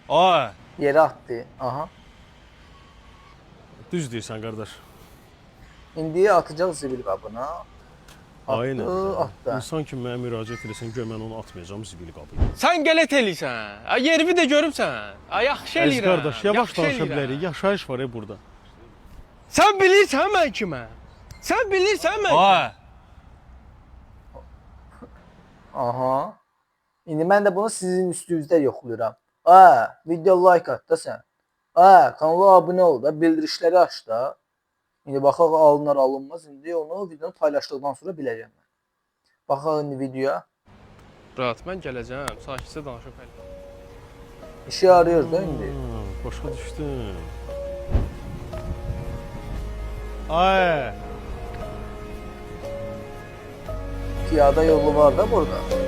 Ay, Yerə atdı. Aha. düz deyirsən qardaş. İndi atacaq zibil qabına. Aynen. Atdı. İnsan kimi mənə müraciət edirsən, gör mən onu atmayacağım zibil qabına. Sən gələt eləyirsən. Ay yerimi də görümsən. Ay yaxşı Əziz eləyirəm. qardaş, yavaş yaxşı danışa eləyirəm. bilərik. Yaşayış var burada. Sən bilirsən mən kiməm? Sən bilirsən mən kiməm? Ay, Aha. İndi mən də bunu sizin üstünüzdə yoxlayıram. Video like at da sən. Kanala abunə ol da, bildirişləri aç da. İndi baxaq alınır, alınmaz. İndi onu videonu paylaşdıqdan sonra biləcəm mən. Baxaq indi videoya. Rahat, mən gələcəm. Sakitcə danışıb həll. İşi arıyor da indi. başa düşdüm. Ay, Piyada yolu var da burada.